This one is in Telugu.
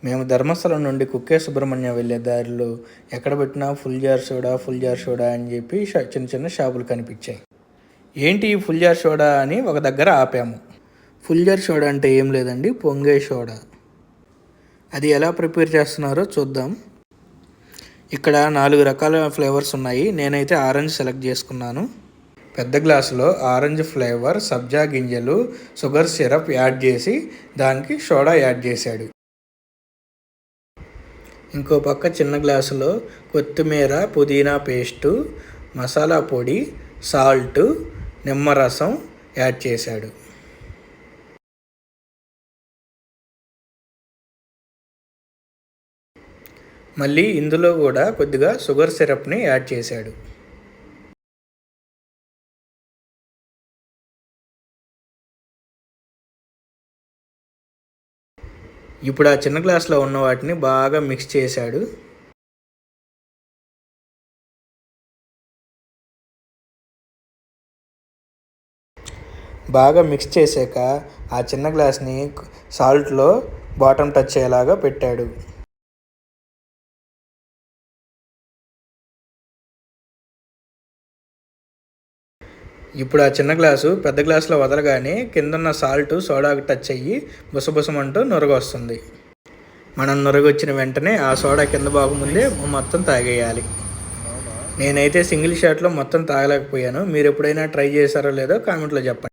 మేము ధర్మస్థలం నుండి కుక్కే సుబ్రహ్మణ్యం వెళ్ళే దారిలో ఎక్కడ పెట్టినా ఫుల్ జార్ సోడా అని చెప్పి చిన్న చిన్న షాపులు కనిపించాయి. ఏంటి ఈ ఫుల్ జార్ సోడా అని ఒక దగ్గర ఆపాము. ఫుల్ జార్ సోడా అంటే ఏం లేదండి, పొంగే సోడా. అది ఎలా ప్రిపేర్ చేస్తున్నారో చూద్దాం. ఇక్కడ 4 రకాల ఫ్లేవర్స్ ఉన్నాయి. నేనైతే ఆరెంజ్ సెలెక్ట్ చేసుకున్నాను. పెద్ద గ్లాసులో ఆరెంజ్ ఫ్లేవర్, సబ్జా గింజలు, షుగర్ సిరప్ యాడ్ చేసి దానికి సోడా యాడ్ చేశాడు. ఇంకో పక్క చిన్న గ్లాసులో కొత్తిమీర, పుదీనా పేస్టు, మసాలా పొడి, సాల్ట్, నిమ్మరసం యాడ్ చేశాడు. మళ్ళీ ఇందులో కూడా కొద్దిగా షుగర్ సిరప్ని యాడ్ చేశాడు. ఇప్పుడు ఆ చిన్న గ్లాసులో ఉన్న వాటిని బాగా మిక్స్ చేశాడు. బాగా మిక్స్ చేశాక ఆ చిన్న గ్లాస్ని సాల్ట్లో బాటమ్ టచ్ అయ్యేలాగా పెట్టాడు. ఇప్పుడు ఆ చిన్న గ్లాసు పెద్ద గ్లాసులో వదలగానే కిందన్న సాల్ట్ సోడాకి టచ్ అయ్యి బుసబుసమంటూ నురగొస్తుంది. మనం నురగొచ్చిన వెంటనే ఆ సోడా కింద బాగుముందే మొత్తం తాగేయాలి. నేనైతే సింగిల్ షాట్లో మొత్తం తాగలేకపోయాను. మీరు ఎప్పుడైనా ట్రై చేశారో లేదో కామెంట్లో చెప్పండి.